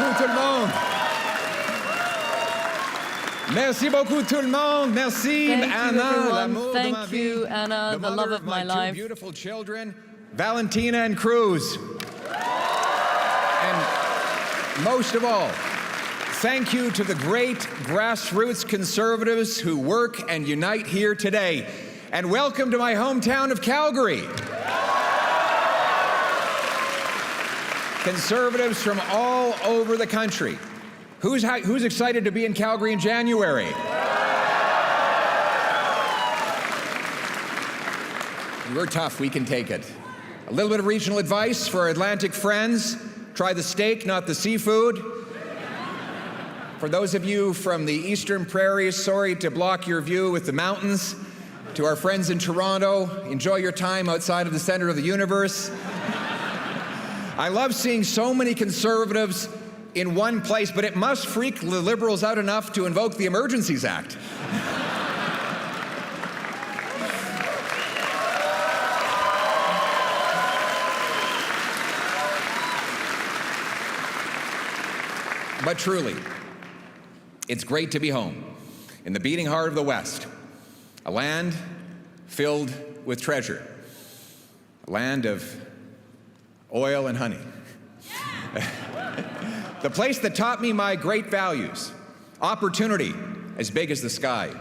beaucoup tout le monde. Merci beaucoup tout le monde. Merci Anna, l'amour de ma vie. Thank you, Anna, the love of my life. Two beautiful children, Valentina and Cruz. And most of all, thank you to the great grassroots conservatives who work and unite here today. And welcome to my hometown of Calgary. Conservatives from all over the country. Who's excited to be in Calgary in January? We're tough, we can take it. A little bit of regional advice for our Atlantic friends. Try the steak, not the seafood. For those of you from the Eastern Prairies, sorry to block your view with the mountains. To our friends in Toronto, enjoy your time outside of the center of the universe. I love seeing so many conservatives in one place, but it must freak the Liberals out enough to invoke the Emergencies Act. But truly, it's great to be home, in the beating heart of the West, a land filled with treasure, a land of oil and honey. The place that taught me my great values, opportunity as big as the sky,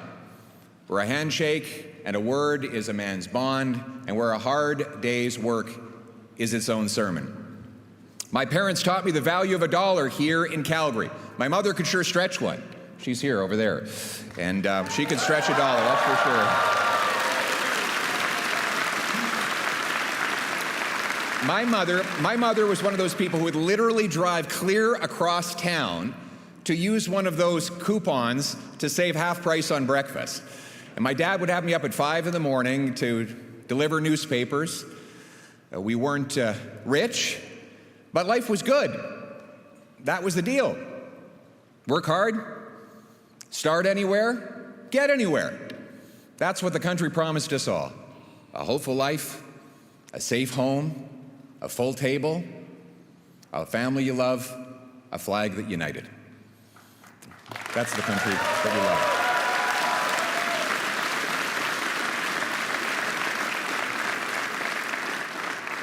where a handshake and a word is a man's bond, and where a hard day's work is its own sermon. My parents taught me the value of a dollar here in Calgary. My mother could sure stretch one. She's here over there. And she could stretch a dollar, that's for sure. My mother was one of those people who would literally drive clear across town to use one of those coupons to save half price on breakfast. And my dad would have me up at 5 in the morning to deliver newspapers. We weren't rich, but life was good. That was the deal. Work hard, start anywhere, get anywhere. That's what the country promised us all. A hopeful life, a safe home, a full table, a family you love, a flag that united. That's the country that we love.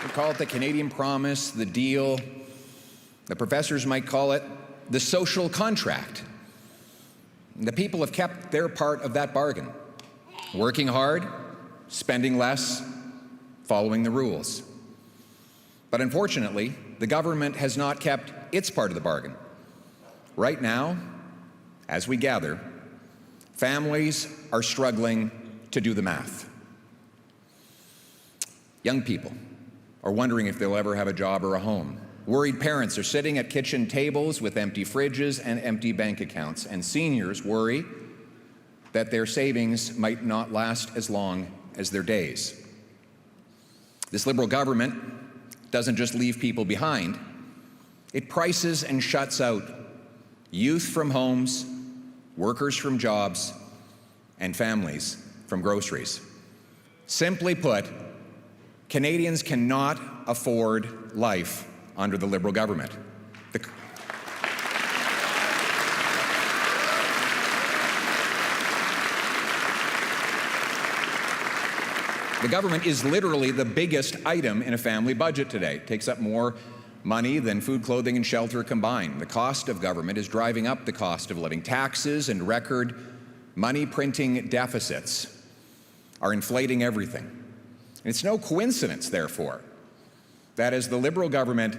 We call it the Canadian Promise, the deal. The professors might call it the social contract. The people have kept their part of that bargain, working hard, spending less, following the rules. But unfortunately, the government has not kept its part of the bargain. Right now, as we gather, families are struggling to do the math. Young people are wondering if they'll ever have a job or a home. Worried parents are sitting at kitchen tables with empty fridges and empty bank accounts. And seniors worry that their savings might not last as long as their days. This Liberal government doesn't just leave people behind, it prices and shuts out youth from homes, workers from jobs, and families from groceries. Simply put, Canadians cannot afford life under the Liberal government. The government is literally the biggest item in a family budget today. It takes up more money than food, clothing, and shelter combined. The cost of government is driving up the cost of living. Taxes and record money-printing deficits are inflating everything. And it's no coincidence, therefore, that as the Liberal government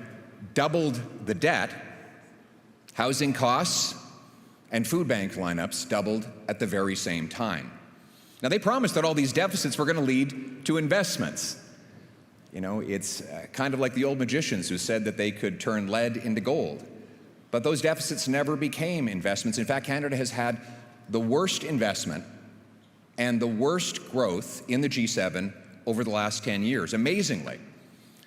doubled the debt, housing costs and food bank lineups doubled at the very same time. Now, they promised that all these deficits were going to lead to investments. You know, it's kind of like the old magicians who said that they could turn lead into gold. But those deficits never became investments. In fact, Canada has had the worst investment and the worst growth in the G7 over the last 10 years. Amazingly,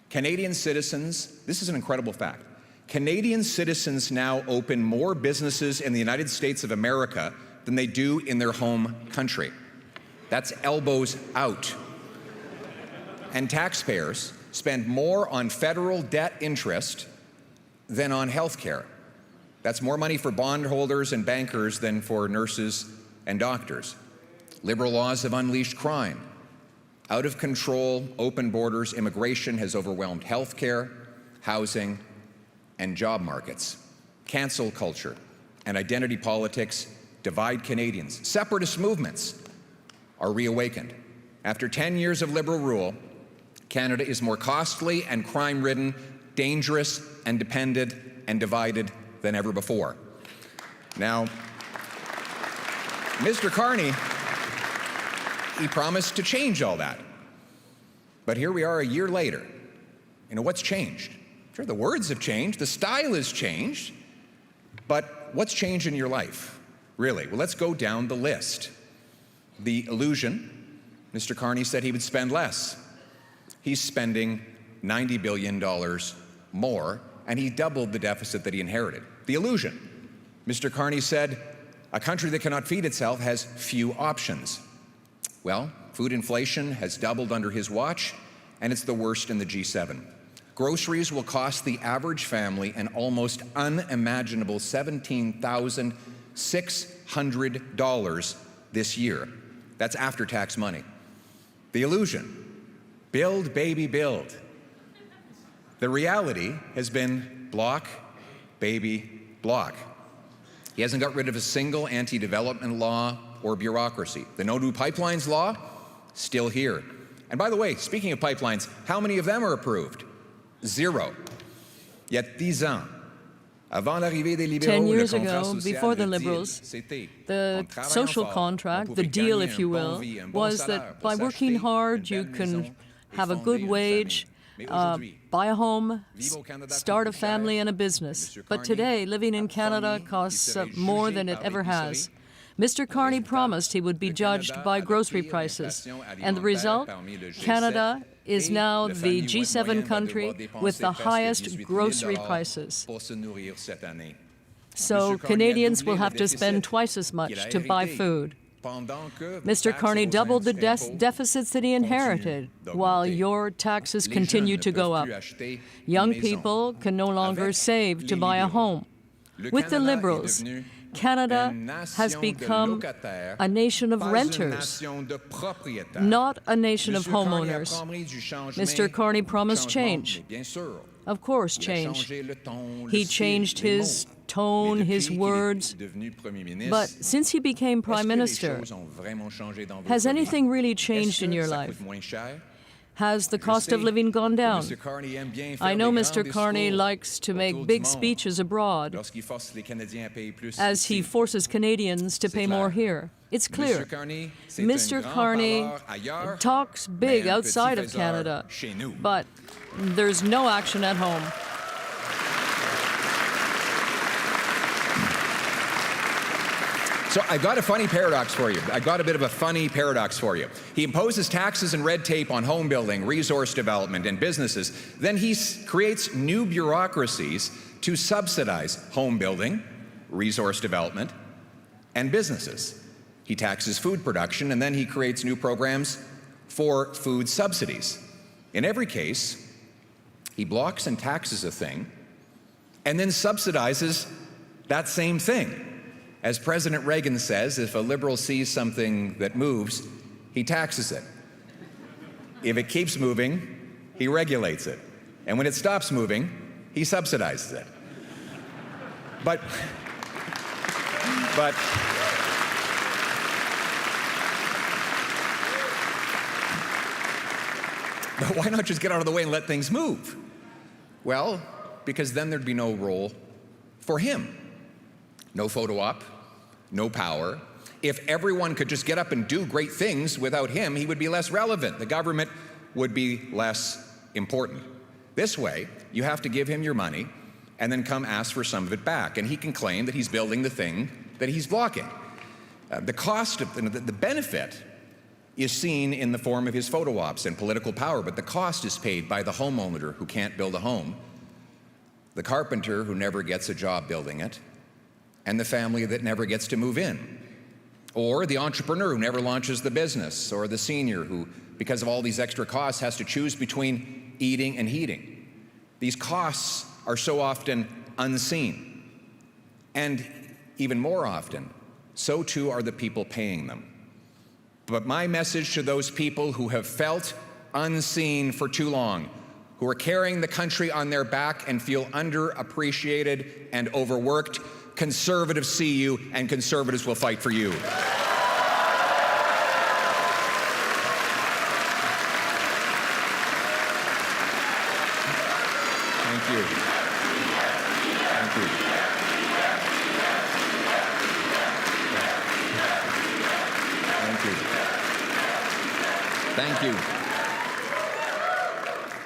Canadian citizens, this is an incredible fact, Canadian citizens now open more businesses in the United States of America than they do in their home country. That's elbows out. And taxpayers spend more on federal debt interest than on health care. That's more money for bondholders and bankers than for nurses and doctors. Liberal laws have unleashed crime. Out of control, open borders immigration has overwhelmed healthcare, housing, and job markets. Cancel culture and identity politics divide Canadians. Separatist movements are reawakened. After 10 years of Liberal rule, Canada is more costly and crime-ridden, dangerous and dependent and divided than ever before. Now, Mr. Carney, he promised to change all that. But here we are a year later. You know, what's changed? Sure, the words have changed, the style has changed, but what's changed in your life, really? Well, let's go down the list. The illusion, Mr. Carney said he would spend less. He's spending $90 billion more, and he doubled the deficit that he inherited. The illusion, Mr. Carney said, a country that cannot feed itself has few options. Well, food inflation has doubled under his watch, and it's the worst in the G7. Groceries will cost the average family an almost unimaginable $17,600 this year. That's after-tax money. The illusion, build, baby, build. The reality has been block, baby, block. He hasn't got rid of a single anti-development law or bureaucracy. The No New Pipelines law, still here. And by the way, speaking of pipelines, how many of them are approved? 0. Yet 10 ans, avant l'arrivée des libéraux, 10 years le contrat ago, social, before the le deal, Liberals, c'était, the en travaillant social fort, contract, on the pouvait deal, gagner if you un bon will, vie, un bon was salaire that pour by working s'acheter hard, une you belle can maison have a et good fonder une wage, famille. Mais aujourd'hui, buy a home, vivre au Canada start coûte a plus family cher. and a business. Mr. But Carney today, living in a Canada promis qu'il costs serait more jugé than it par ever has. l'épicerie. Mr. Carney Résultat, promised he would be le judged Canada by a la grocery pire prices. inflation And the result, parmi le G7 Canada is et now le the famille G7 moyenne va country devoir with the dépenser presque highest 18 000 grocery dollars prices. pour se nourrir cette année. So Mr. Carney a Canadians doublé will le have to spend déficit twice as qu'il much a to buy hérité, food. pendant que vos Mr. taxes Carney et vos doubled the impôts deficits that he inherited, continuent while d'augmenter. your taxes Les continue jeunes to ne go peuvent up. plus acheter une Young maison. people can no longer Avec save to les buy a libéraux, home. le With the Canada est Liberals, devenu Canada une has nation de become locataires, a nation of pas une renters, nation de propriétaires. not a nation of Monsieur Carney a homeowners. promis du changement, Mr. Carney promised change. mais bien sûr, Of course, il a change. changé le ton, le He style, changed les his mots. tone, Mais his depuis qu'il est words. devenu Premier ministre, But since he became est-ce Prime que les Minister, choses ont vraiment changé dans votre has vie? anything really Est-ce changed in que your ça life? coûte moins cher? Has the Je cost of sais living gone que down? Monsieur Carney aime bien faire I know des Mr. grands Carney discours likes to make autour du big monde speeches abroad lorsqu'il force les Canadiens à payer plus as he ici. forces Canadians to C'est pay clair. more here. It's clear. Monsieur Carney, c'est Mr. un grand Carney parleur ailleurs, talks mais big un outside petit of faiseur Canada, chez nous. but there's no action at home. So I got a funny paradox for you. I got a bit of a funny paradox for you. He imposes taxes and red tape on home building, resource development, and businesses. Then he creates new bureaucracies to subsidize home building, resource development, and businesses. He taxes food production, and then he creates new programs for food subsidies. In every case, he blocks and taxes a thing, and then subsidizes that same thing. As President Reagan says, if a liberal sees something that moves, he taxes it. If it keeps moving, he regulates it. And when it stops moving, he subsidizes it. But why not just get out of the way and let things move? Well, because then there'd be no role for him. No photo op, no power. If everyone could just get up and do great things without him, he would be less relevant. The government would be less important. This way, you have to give him your money and then come ask for some of it back. And he can claim that he's building the thing that he's blocking. The cost of the benefit is seen in the form of his photo ops and political power, but the cost is paid by the homeowner who can't build a home, the carpenter who never gets a job building it, and the family that never gets to move in, or the entrepreneur who never launches the business, or the senior who, because of all these extra costs, has to choose between eating and heating. These costs are so often unseen. And even more often, so too are the people paying them. But my message to those people who have felt unseen for too long, who are carrying the country on their back and feel underappreciated and overworked, Conservatives see you, and Conservatives will fight for you. Thank you. Thank you. Thank you. Thank you.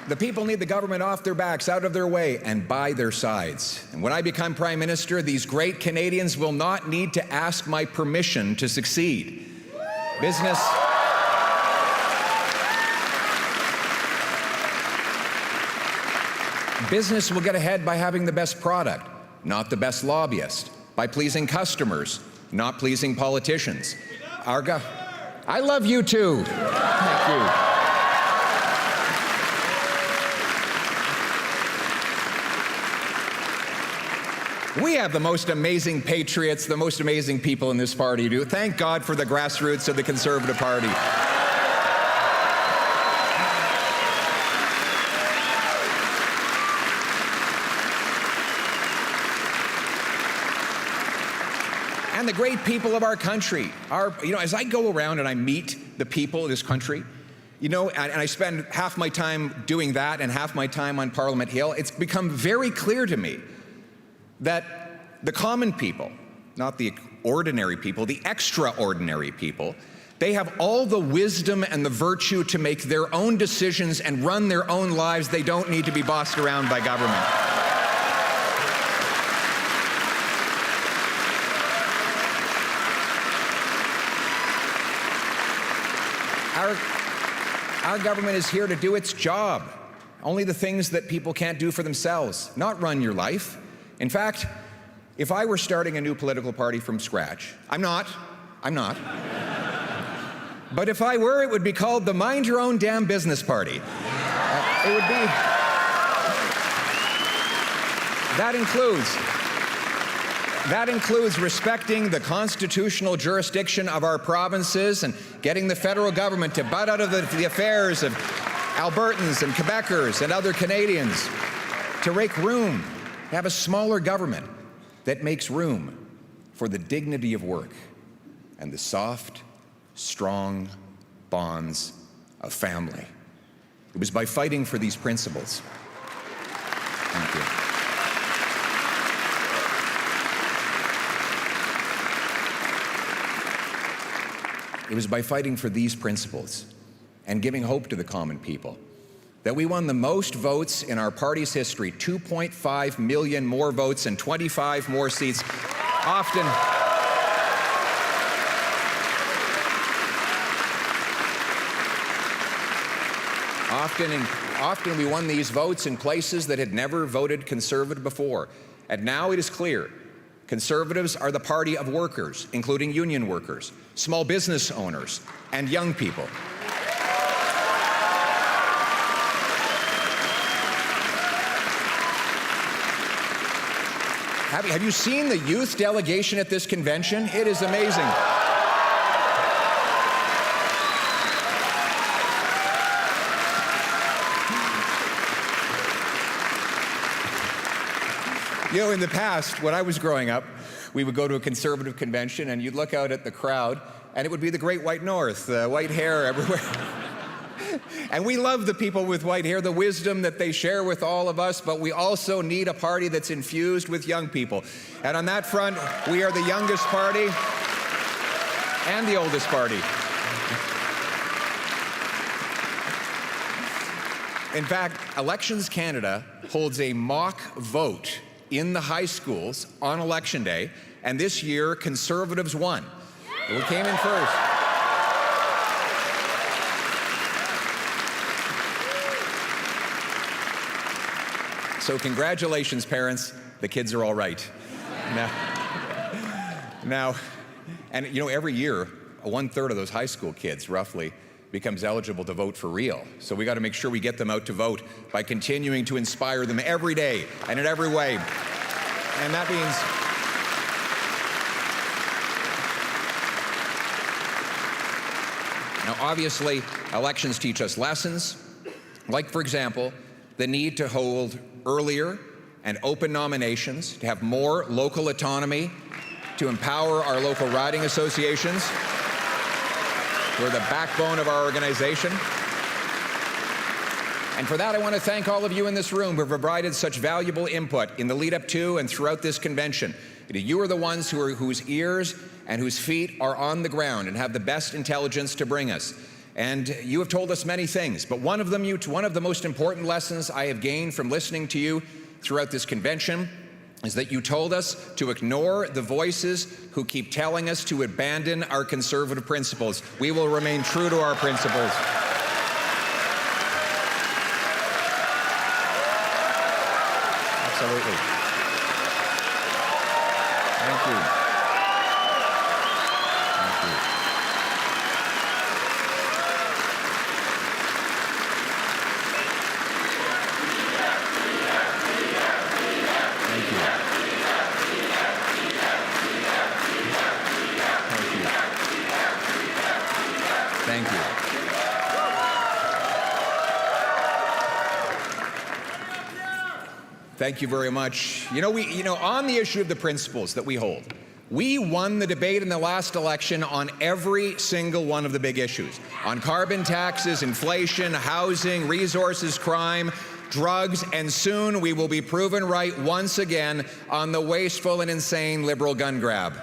The people need the government off their backs, out of their way, and by their sides. And when I become Prime Minister, these great Canadians will not need to ask my permission to succeed. Business will get ahead by having the best product, not the best lobbyist, by pleasing customers, not pleasing politicians. I love you too. Thank you. We have the most amazing patriots, the most amazing people in this party. Thank God for the grassroots of the Conservative Party. And the great people of our country. As I go around and I meet the people of this country, and I spend half my time doing that and half my time on Parliament Hill, it's become very clear to me that the common people, not the ordinary people, the extraordinary people, they have all the wisdom and the virtue to make their own decisions and run their own lives. They don't need to be bossed around by government. Our government is here to do its job. Only the things that people can't do for themselves, not run your life. In fact, if I were starting a new political party from scratch, I'm not. But if I were, it would be called the Mind Your Own Damn Business Party. It would be. That includes respecting the constitutional jurisdiction of our provinces and getting the federal government to butt out of the affairs of Albertans and Quebecers and other Canadians, to make room, to have a smaller government that makes room for the dignity of work and the soft, strong bonds of family. It was by fighting for these principles. Thank you. It was by fighting for these principles and giving hope to the common people that we won the most votes in our party's history, 2.5 million more votes and 25 more seats. Often we won these votes in places that had never voted Conservative before. And now it is clear, Conservatives are the party of workers, including union workers, small business owners, and young people. Have you seen the youth delegation at this convention? It is amazing. In the past, when I was growing up, we would go to a Conservative convention and you'd look out at the crowd and it would be the Great White North, white hair everywhere. And we love the people with white hair, the wisdom that they share with all of us, but we also need a party that's infused with young people. And on that front, we are the youngest party and the oldest party. In fact, Elections Canada holds a mock vote in the high schools on Election Day, and this year, Conservatives won. We came in first. So congratulations, parents. The kids are all right. Now, every year, 1/3 of those high school kids, roughly, becomes eligible to vote for real. So we got to make sure we get them out to vote by continuing to inspire them every day and in every way. And that means Now, obviously, elections teach us lessons, like, for example, the need to hold earlier and open nominations, to have more local autonomy, to empower our local riding associations, who are the backbone of our organization. And for that, I want to thank all of you in this room who have provided such valuable input in the lead up to and throughout this convention. You are the ones whose ears and whose feet are on the ground and have the best intelligence to bring us. And you have told us many things, but one of the most important lessons I have gained from listening to you throughout this convention is that you told us to ignore the voices who keep telling us to abandon our conservative principles. We will remain true to our principles. Absolutely. Thank you. Thank you. Thank you. Thank you very much. On the issue of the principles that we hold, we won the debate in the last election on every single one of the big issues. On carbon taxes, inflation, housing, resources, crime, drugs, and soon we will be proven right once again on the wasteful and insane liberal gun grab.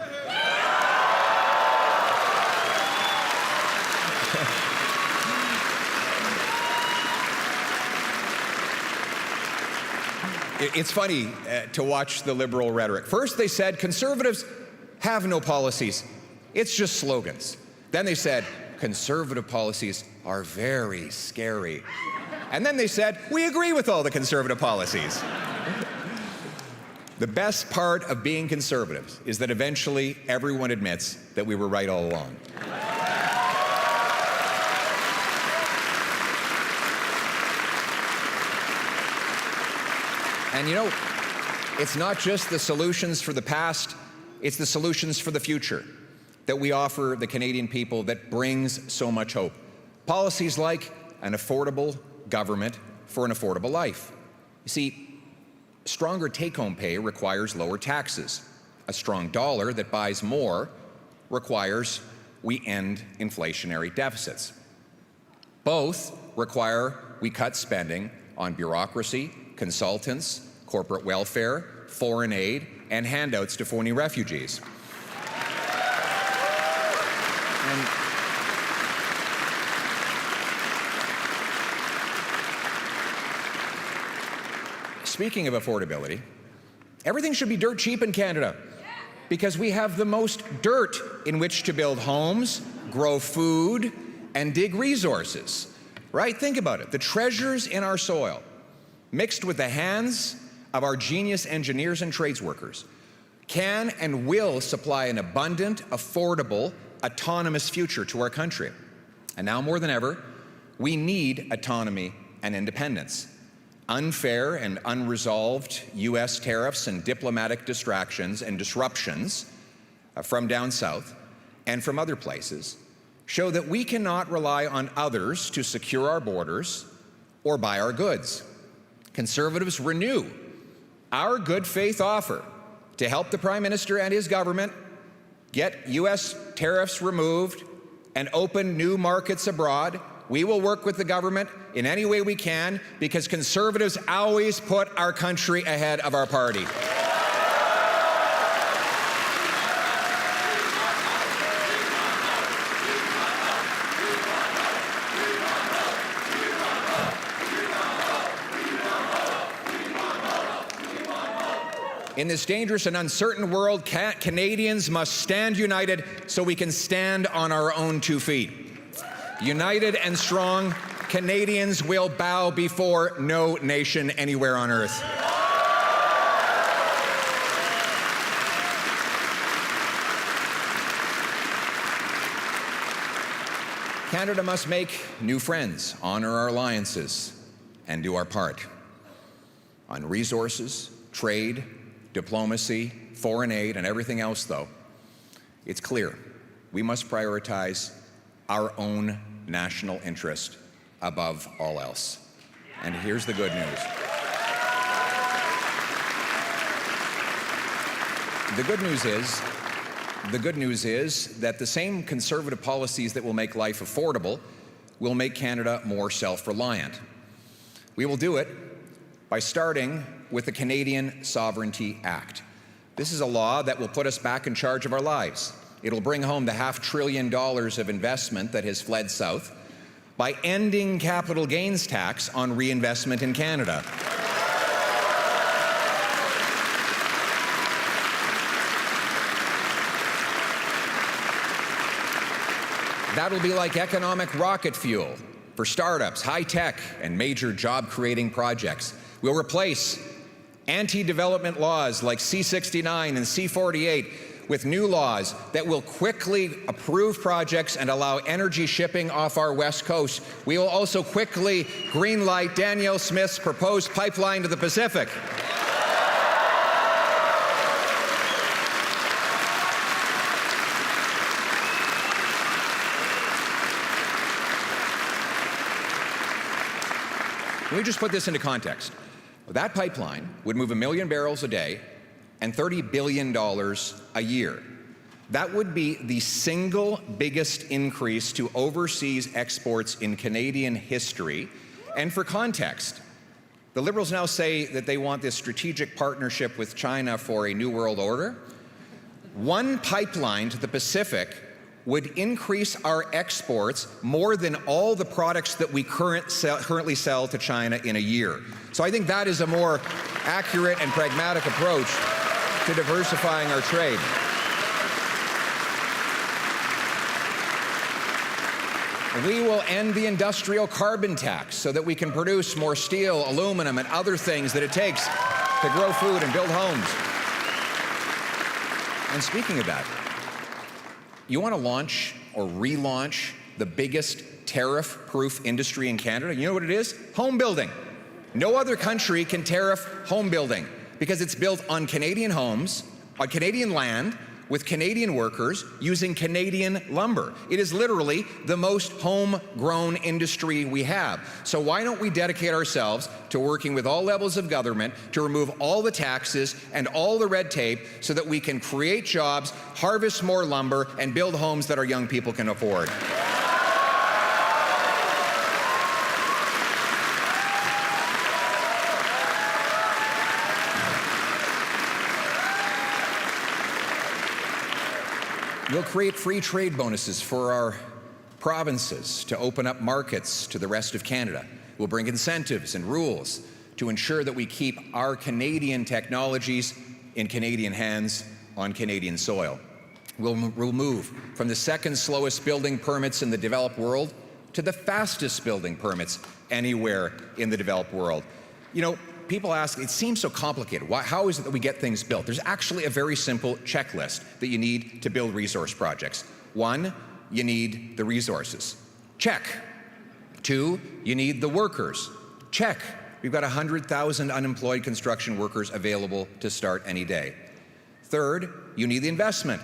It's funny to watch the liberal rhetoric. First they said conservatives have no policies. It's just slogans. Then they said conservative policies are very scary. And then they said we agree with all the conservative policies. The best part of being conservatives is that eventually everyone admits that we were right all along. And it's not just the solutions for the past, it's the solutions for the future that we offer the Canadian people that brings so much hope. Policies like an affordable government for an affordable life. You see, stronger take-home pay requires lower taxes. A strong dollar that buys more requires we end inflationary deficits. Both require we cut spending on bureaucracy, consultants, corporate welfare, foreign aid, and handouts to phony refugees. And speaking of affordability, everything should be dirt cheap in Canada because we have the most dirt in which to build homes, grow food, and dig resources, right? Think about it. The treasures in our soil, mixed with the hands of our genius engineers and trades workers, can and will supply an abundant, affordable, autonomous future to our country. And now more than ever, we need autonomy and independence. Unfair and unresolved U.S. tariffs and diplomatic distractions and disruptions from down south and from other places show that we cannot rely on others to secure our borders or buy our goods. Conservatives renew our good faith offer to help the Prime Minister and his government get U.S. tariffs removed and open new markets abroad. We will work with the government in any way we can because Conservatives always put our country ahead of our party. In this dangerous and uncertain world, Canadians must stand united so we can stand on our own 2 feet. United and strong, Canadians will bow before no nation anywhere on earth. Canada must make new friends, honor our alliances, and do our part. On resources, trade, diplomacy, foreign aid, and everything else, though, it's clear we must prioritize our own national interest above all else. And here's the good news. The good news is that the same conservative policies that will make life affordable will make Canada more self-reliant. We will do it by starting with the Canadian Sovereignty Act. This is a law that will put us back in charge of our lives. It'll bring home the $500 billion of investment that has fled south by ending capital gains tax on reinvestment in Canada. That'll be like economic rocket fuel for startups, high tech, and major job-creating projects. We'll replace anti-development laws like C-69 and C-48 with new laws that will quickly approve projects and allow energy shipping off our west coast. We will also quickly greenlight Danielle Smith's proposed pipeline to the Pacific. Let me just put this into context. That pipeline would move 1 million barrels a day and $30 billion a year. That would be the single biggest increase to overseas exports in Canadian history. And for context, the Liberals now say that they want this strategic partnership with China for a new world order. One pipeline to the Pacific would increase our exports more than all the products that we currently sell to China in a year. So I think that is a more accurate and pragmatic approach to diversifying our trade. We will end the industrial carbon tax so that we can produce more steel, aluminum, and other things that it takes to grow food and build homes. And speaking of that, you want to launch or relaunch the biggest tariff-proof industry in Canada? You know what it is? Home building. No other country can tariff home building because it's built on Canadian homes, on Canadian land, with Canadian workers using Canadian lumber. It is literally the most homegrown industry we have. So why don't we dedicate ourselves to working with all levels of government to remove all the taxes and all the red tape so that we can create jobs, harvest more lumber, and build homes that our young people can afford. We'll create free trade bonuses for our provinces to open up markets to the rest of Canada. We'll bring incentives and rules to ensure that we keep our Canadian technologies in Canadian hands on Canadian soil. We'll move from the second slowest building permits in the developed world to the fastest building permits anywhere in the developed world. You know, people ask, it seems so complicated. How is it that we get things built? There's actually a very simple checklist that you need to build resource projects. 1, you need the resources. Check. 2, you need the workers. Check. We've got 100,000 unemployed construction workers available to start any day. 3rd, you need the investment.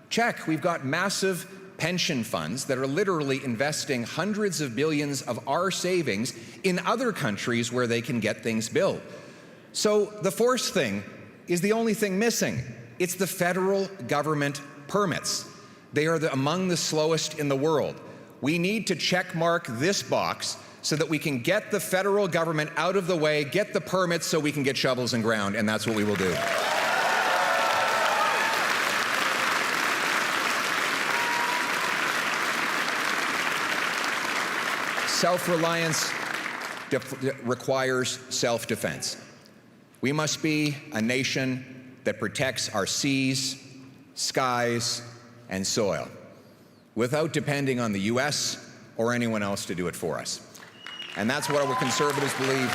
Check. We've got massive pension funds that are literally investing hundreds of billions of our savings in other countries where they can get things built. So the 4th thing is the only thing missing. It's the federal government permits. They are among the slowest in the world. We need to check mark this box so that we can get the federal government out of the way, get the permits so we can get shovels in ground, and that's what we will do. Self-reliance requires self-defense. We must be a nation that protects our seas, skies, and soil without depending on the U.S. or anyone else to do it for us. And that's what our Conservatives believe.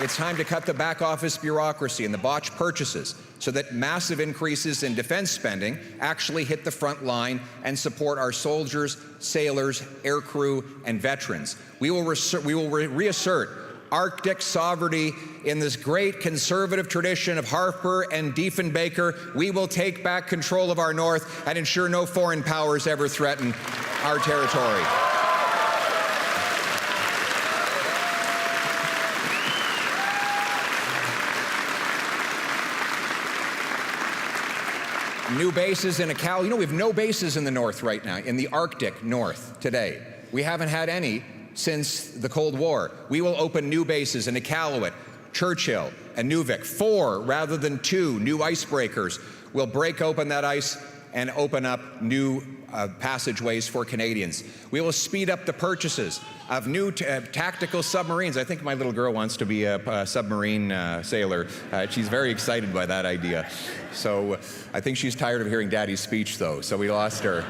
It's time to cut the back office bureaucracy and the botched purchases so that massive increases in defense spending actually hit the front line and support our soldiers, sailors, aircrew, and veterans. We will reassert Arctic sovereignty in this great conservative tradition of Harper and Diefenbaker. We will take back control of our north and ensure no foreign powers ever threaten our territory. New bases in Iqaluit. You know, we have no bases in the north right now, in the Arctic north today. We haven't had any since the Cold War. We will open new bases in Iqaluit, Churchill, and Nuvik. 4 rather than 2 new icebreakers will break open that ice and open up new passageways for Canadians. We will speed up the purchases of new tactical submarines. I think my little girl wants to be a submarine sailor. She's very excited by that idea. So I think she's tired of hearing Daddy's speech, though, so we lost her.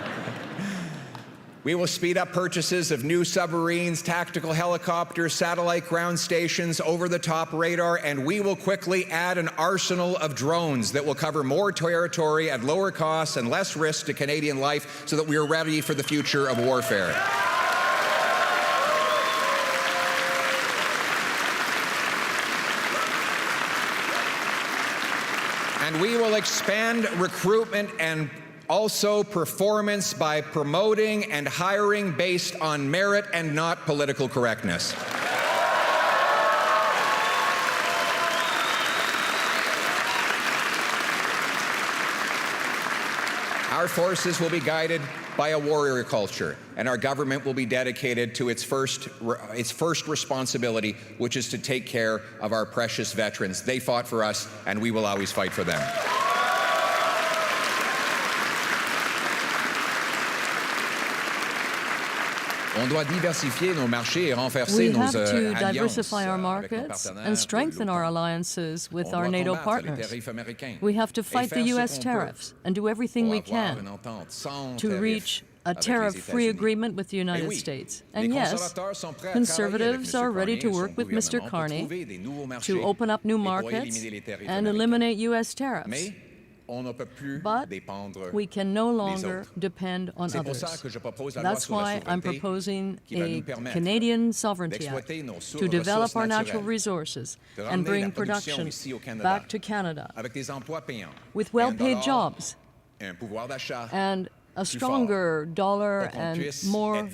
We will speed up purchases of new submarines, tactical helicopters, satellite ground stations, over-the-top radar, and we will quickly add an arsenal of drones that will cover more territory at lower costs and less risk to Canadian life so that we are ready for the future of warfare. And we will expand recruitment and also performance by promoting and hiring based on merit and not political correctness. Our forces will be guided by a warrior culture, and our government will be dedicated to its first responsibility, which is to take care of our precious veterans. They fought for us, and we will always fight for them. We have to diversify our markets and strengthen our alliances with our NATO partners. We have to fight the U.S. tariffs and do everything we can to reach a tariff-free agreement with the United States. And yes, Conservatives are ready to work with Mr. Carney to open up new markets and eliminate U.S. tariffs. But we can no longer depend on others. That's why I'm proposing a Canadian Sovereignty Act to develop our natural resources and bring production back to Canada with well-paid jobs and a stronger dollar and more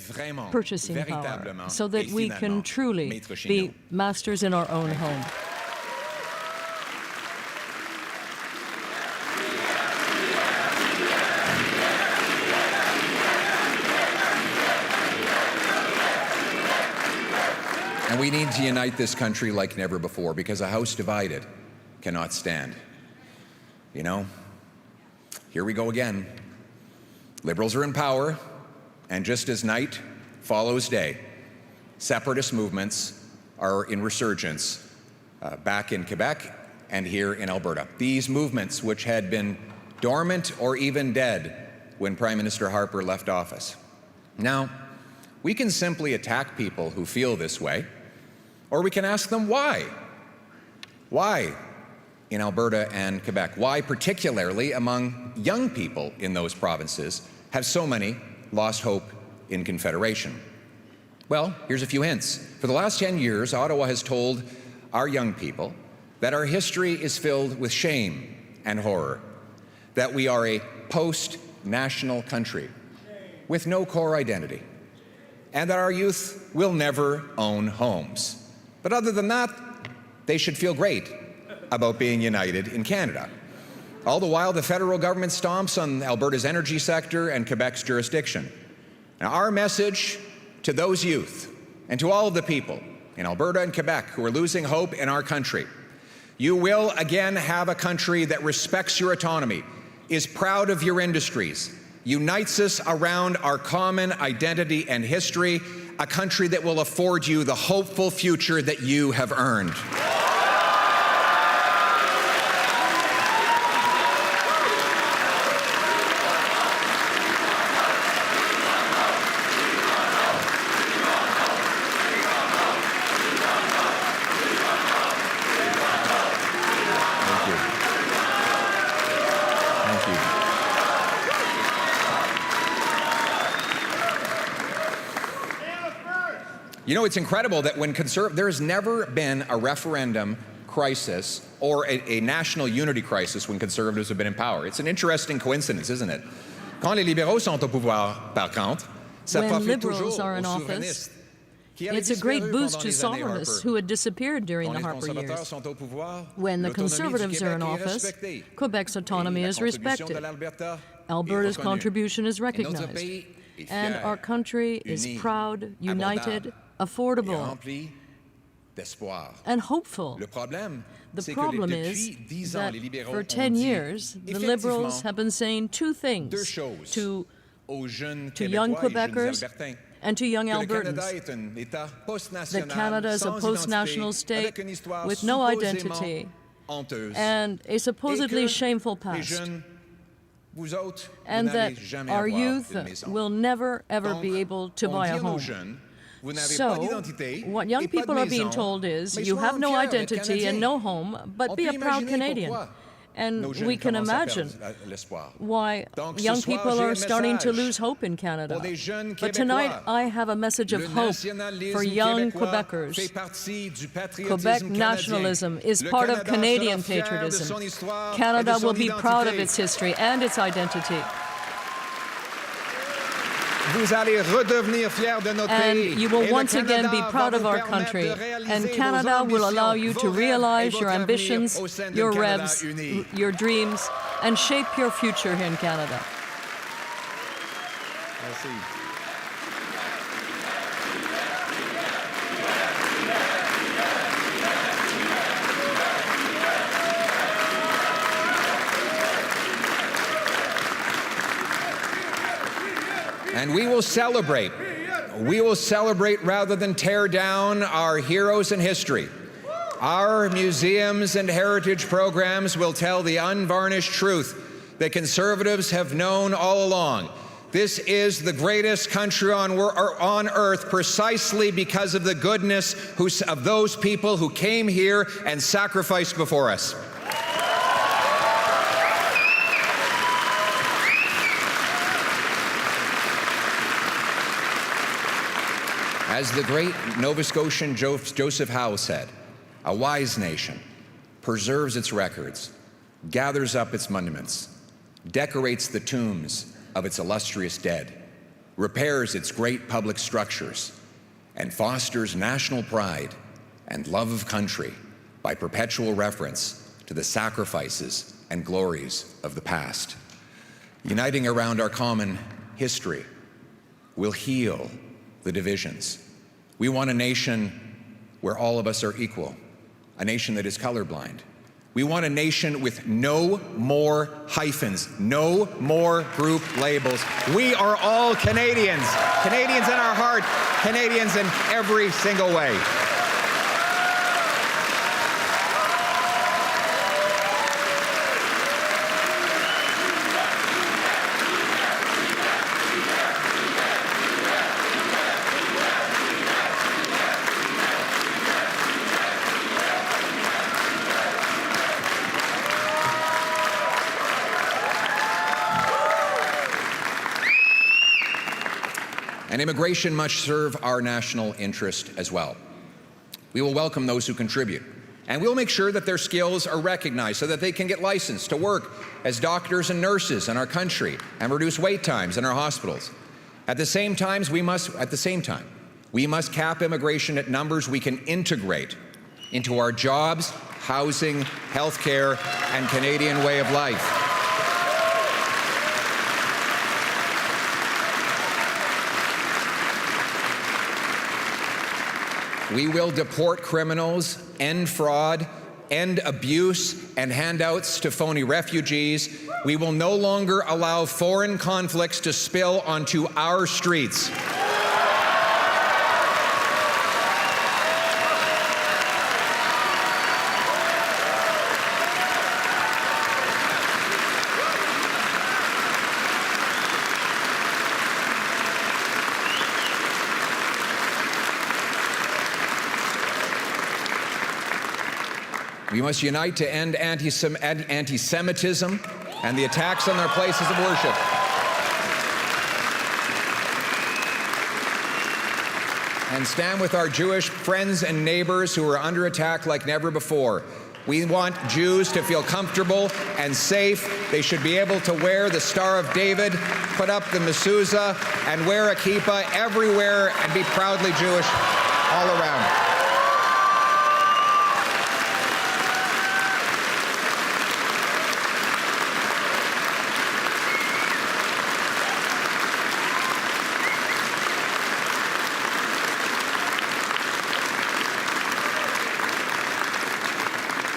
purchasing power so that we can truly be masters in our own home. And we need to unite this country like never before, because a house divided cannot stand. You know, here we go again. Liberals are in power, and just as night follows day, separatist movements are in resurgence back in Quebec and here in Alberta. These movements, which had been dormant or even dead when Prime Minister Harper left office. Now, we can simply attack people who feel this way, or we can ask them why. Why in Alberta and Quebec? Why, particularly among young people in those provinces, have so many lost hope in Confederation? Well, here's a few hints. For the last 10 years, Ottawa has told our young people that our history is filled with shame and horror, that we are a post-national country with no core identity, and that our youth will never own homes. But other than that, they should feel great about being united in Canada. All the while, the federal government stomps on Alberta's energy sector and Quebec's jurisdiction. Now, our message to those youth and to all of the people in Alberta and Quebec who are losing hope in our country: you will again have a country that respects your autonomy, is proud of your industries, unites us around our common identity and history, a country that will afford you the hopeful future that you have earned. You know, it's incredible that when there's never been a referendum crisis or a national unity crisis when Conservatives have been in power. It's an interesting coincidence, isn't it? Quand les libéraux sont au pouvoir, par contre, ça when profite Liberals toujours are in aux office, souverainistes. it's a great boost to sovereignists who had disappeared during the Harper years. When the Conservatives are in office, Quebec's autonomy is respected. Alberta's contribution is recognized. And our country is proud, united, affordable, and hopeful. The problem is that for 10 years, the Liberals have been saying two things to young Quebecers and to young Albertans: that Canada is a post-national state with no identity and a supposedly shameful past, and that our youth will never, ever be able to buy a home. So, what young people are being told is, you have no identity and no home, but be a proud Canadian. And we can imagine why young people are starting to lose hope in Canada. But tonight, I have a message of hope for young Quebecers. Quebec nationalism is part of Canadian patriotism. Canada will be proud of its history and its identity. And you will once again be proud of our country. And Canada will allow you to realize your ambitions, your rêves, your dreams, and shape your future here in Canada. And we will celebrate. We will celebrate rather than tear down our heroes in history. Our museums and heritage programs will tell the unvarnished truth that Conservatives have known all along. This is the greatest country on earth precisely because of the goodness of those people who came here and sacrificed before us. As the great Nova Scotian Joseph Howe said, a wise nation preserves its records, gathers up its monuments, decorates the tombs of its illustrious dead, repairs its great public structures, and fosters national pride and love of country by perpetual reference to the sacrifices and glories of the past. Uniting around our common history will heal the divisions. We want a nation where all of us are equal, a nation that is colorblind. We want a nation with no more hyphens, no more group labels. We are all Canadians, Canadians in our heart, Canadians in every single way. And immigration must serve our national interest as well. We will welcome those who contribute, and we'll make sure that their skills are recognized so that they can get licensed to work as doctors and nurses in our country and reduce wait times in our hospitals. At the same time, we must cap immigration at numbers we can integrate into our jobs, housing, healthcare, and Canadian way of life. We will deport criminals, end fraud, end abuse and handouts to phony refugees. We will no longer allow foreign conflicts to spill onto our streets. We must unite to end anti-Semitism and the attacks on their places of worship. and stand with our Jewish friends and neighbors who are under attack like never before. We want Jews to feel comfortable and safe. They should be able to wear the Star of David, put up the mezuzah, and wear a kippah everywhere and be proudly Jewish all around.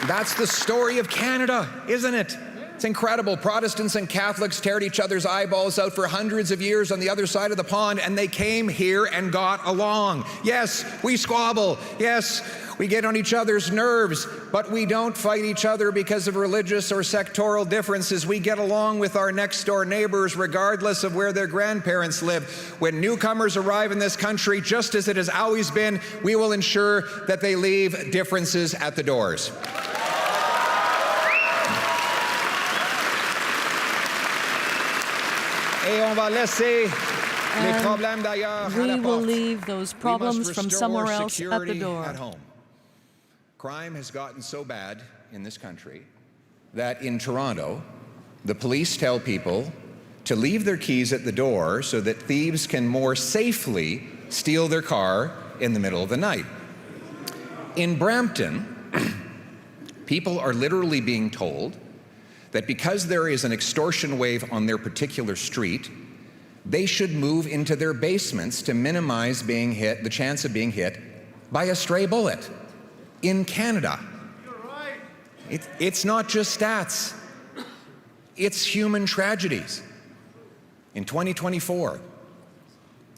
That's the story of Canada, isn't it? It's incredible. Protestants and Catholics teared each other's eyeballs out for hundreds of years on the other side of the pond, and they came here and got along. Yes, we squabble. Yes, we get on each other's nerves, but we don't fight each other because of religious or sectoral differences. We get along with our next-door neighbors regardless of where their grandparents live. When newcomers arrive in this country, just as it has always been, we will ensure that they leave differences at the doors. We will leave those problems from somewhere else at the door. At home. Crime has gotten so bad in this country that in Toronto, the police tell people to leave their keys at the door so that thieves can more safely steal their car in the middle of the night. In Brampton, people are literally being told that because there is an extortion wave on their particular street, they should move into their basements to minimize being hit, the chance of being hit by a stray bullet. In Canada, it's not just stats, it's human tragedies. In 2024,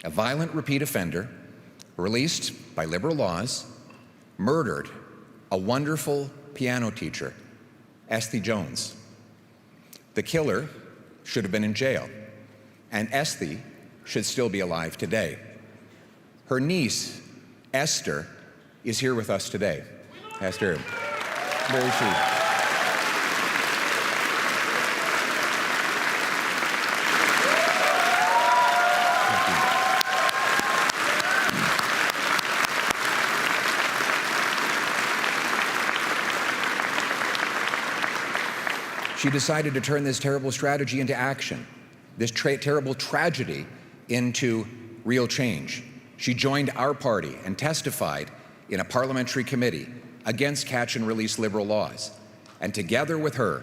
a violent repeat offender, released by Liberal laws, murdered a wonderful piano teacher, Esty Jones. The killer should have been in jail, and Esty should still be alive today. Her niece, Esther, is here with us today. Esther, where is she? She decided to turn this terrible strategy into action, this terrible tragedy into real change. She joined our party and testified in a parliamentary committee against catch and release Liberal laws. And together with her,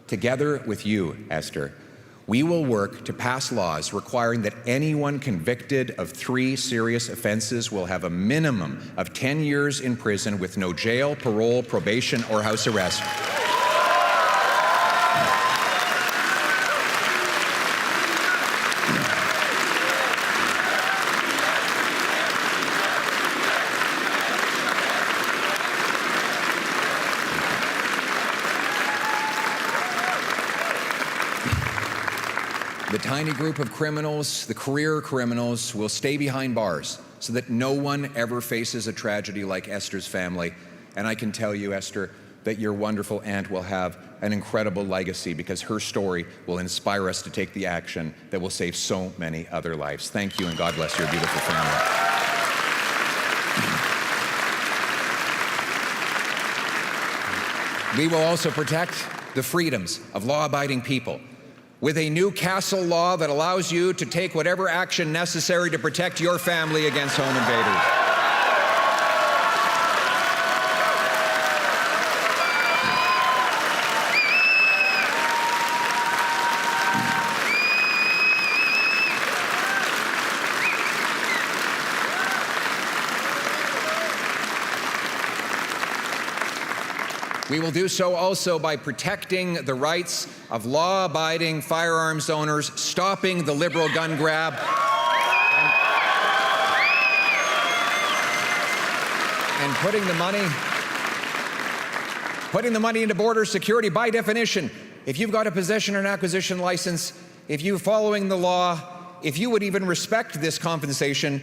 together with you, Esther, we will work to pass laws requiring that anyone convicted of 3 serious offenses will have a minimum of 10 years in prison with no jail, parole, probation, or house arrest. The tiny group of criminals, the career criminals, will stay behind bars so that no one ever faces a tragedy like Esther's family. And I can tell you, Esther, that your wonderful aunt will have an incredible legacy because her story will inspire us to take the action that will save so many other lives. Thank you, and God bless your beautiful family. We will also protect the freedoms of law-abiding people with a new Castle law that allows you to take whatever action necessary to protect your family against home invaders. We will do so also by protecting the rights of law-abiding firearms owners, stopping the Liberal gun grab, and putting the money into border security. By definition, if you've got a possession or an acquisition license, if you're following the law, if you would even respect this confiscation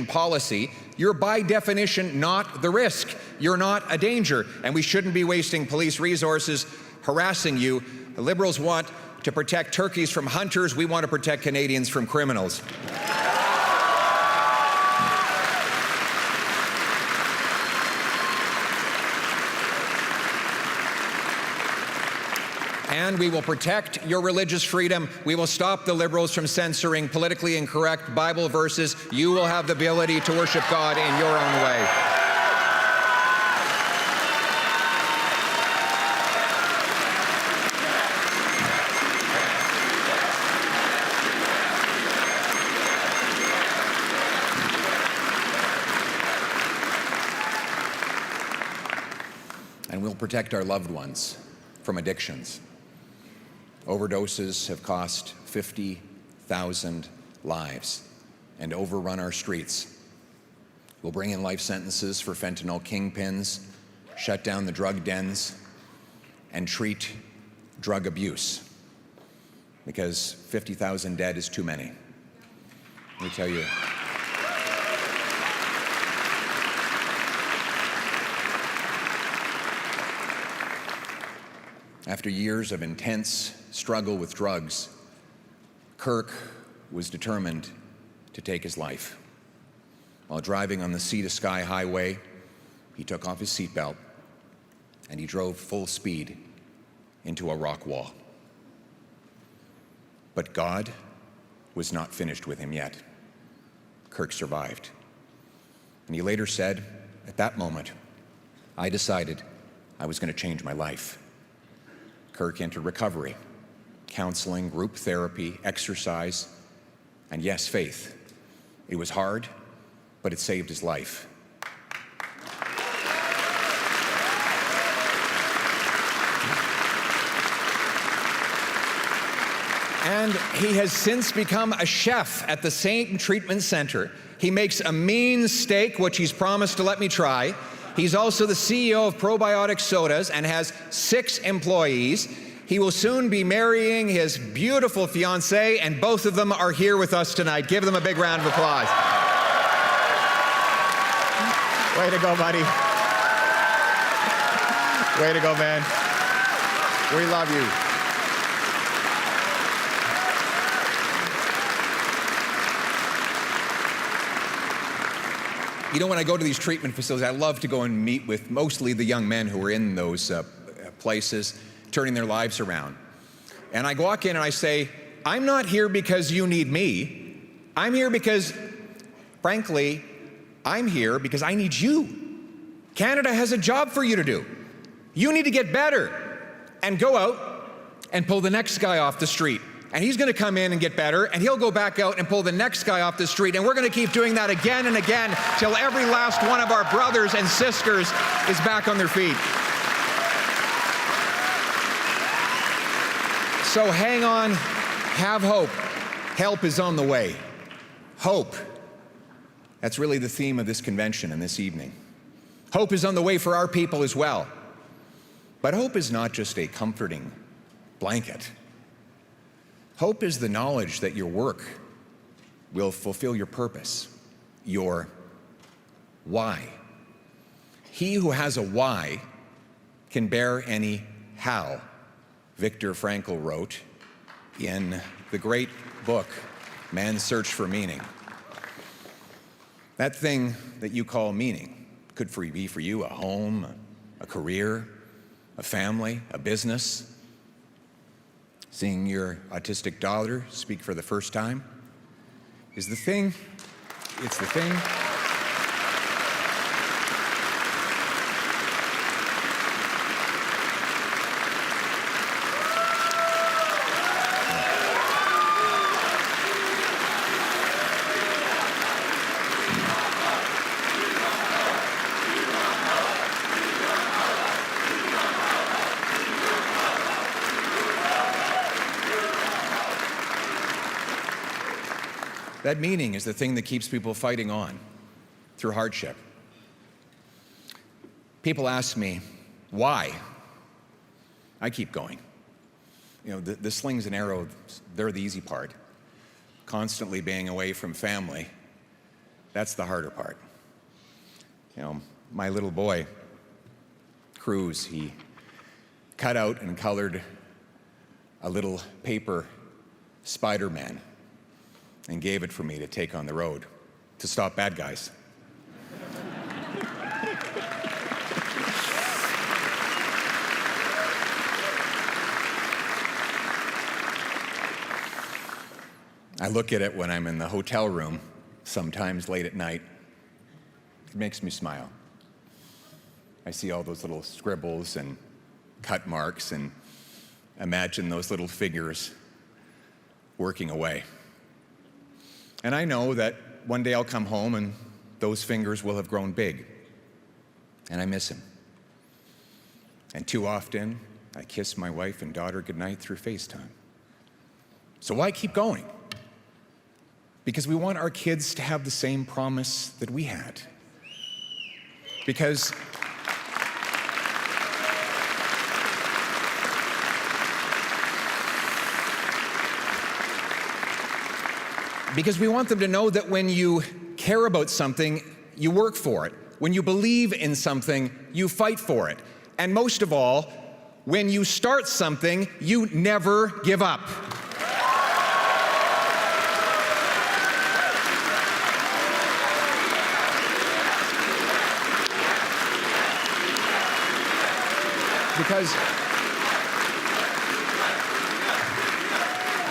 policy, you're by definition not the risk. You're not a danger, and we shouldn't be wasting police resources harassing you. The Liberals want to protect turkeys from hunters. We want to protect Canadians from criminals. And we will protect your religious freedom. We will stop the liberals from censoring politically incorrect Bible verses. You will have the ability to worship God in your own way. And we'll protect our loved ones from addictions. Overdoses have cost 50,000 lives and overrun our streets. We'll bring in life sentences for fentanyl kingpins, shut down the drug dens, and treat drug abuse, because 50,000 dead is too many. Let me tell you. After years of intense struggle with drugs, Kirk was determined to take his life. While driving on the Sea to Sky Highway, he took off his seatbelt and he drove full speed into a rock wall. But God was not finished with him yet. Kirk survived. And he later said, at that moment, I decided I was going to change my life. Kirk entered recovery, counseling, group therapy, exercise, and yes, faith. It was hard, but it saved his life. And he has since become a chef at the same treatment center. He makes a mean steak, which he's promised to let me try. He's also the CEO of Probiotic Sodas and has 6 employees. He will soon be marrying his beautiful fiancée, and both of them are here with us tonight. Give them a big round of applause. Way to go, buddy. Way to go, man. We love you. You know, when I go to these treatment facilities, I love to go and meet with mostly the young men who are in those places, turning their lives around. And I walk in and I say, I'm not here because you need me. I'm here because, frankly, I'm here because I need you. Canada has a job for you to do. You need to get better and go out and pull the next guy off the street. And he's going to come in and get better, and he'll go back out and pull the next guy off the street, and we're going to keep doing that again and again till every last one of our brothers and sisters is back on their feet. So hang on, have hope. Help is on the way. Hope. That's really the theme of this convention and this evening. Hope is on the way for our people as well. But hope is not just a comforting blanket. Hope is the knowledge that your work will fulfill your purpose, your why. He who has a why can bear any how, Viktor Frankl wrote in the great book, Man's Search for Meaning. That thing that you call meaning could be for you a home, a career, a family, a business. Seeing your autistic daughter speak for the first time is the thing. It's the thing. That meaning is the thing that keeps people fighting on through hardship. People ask me, why? I keep going. You know, the slings and arrows, they're the easy part. Constantly being away from family, that's the harder part. You know, my little boy, Cruz, he cut out and colored a little paper Spider-Man and gave it for me to take on the road to stop bad guys. I look at it when I'm in the hotel room, sometimes late at night. It makes me smile. I see all those little scribbles and cut marks and imagine those little figures working away. And I know that one day I'll come home and those fingers will have grown big, and I miss him. And too often, I kiss my wife and daughter goodnight through FaceTime. So why keep going? Because we want our kids to have the same promise that we had. Because we want them to know that when you care about something, you work for it. When you believe in something, you fight for it. And most of all, when you start something, you never give up.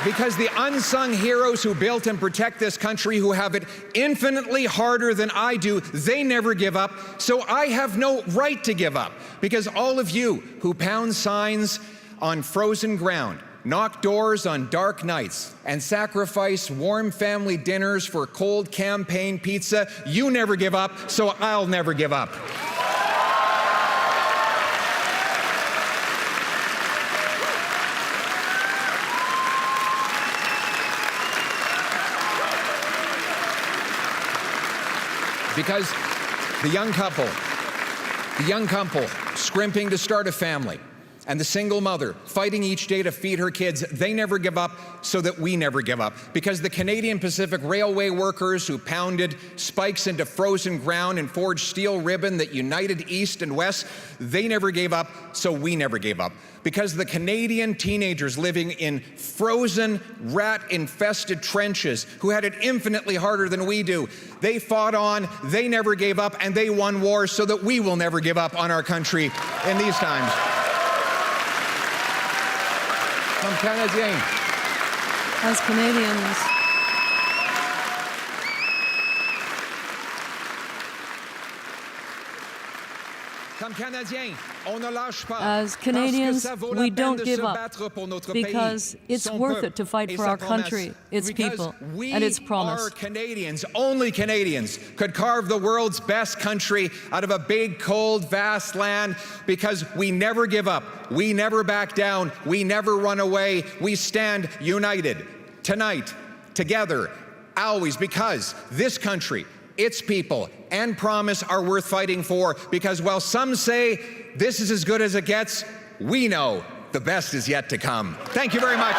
Because the unsung heroes who built and protect this country, who have it infinitely harder than I do, they never give up, so I have no right to give up. Because all of you who pound signs on frozen ground, knock doors on dark nights, and sacrifice warm family dinners for cold campaign pizza, you never give up, so I'll never give up. Because the young couple scrimping to start a family, and the single mother fighting each day to feed her kids, they never give up, so that we never give up. Because the Canadian Pacific Railway workers who pounded spikes into frozen ground and forged steel ribbon that united East and West, they never gave up, so we never gave up. Because the Canadian teenagers living in frozen, rat-infested trenches, who had it infinitely harder than we do, they fought on, they never gave up, and they won wars, so that we will never give up on our country in these times. Comme Canadiens. As Canadians, As Canadians, we don't give up, because it's worth it to fight for our country, its people, and its promise. Our Canadians, only Canadians, could carve the world's best country out of a big, cold, vast land, because we never give up, we never back down, we never run away, we stand united, tonight, together, always, because this country, its people, and promise are worth fighting for, because while some say this is as good as it gets, we know the best is yet to come. Thank you very much.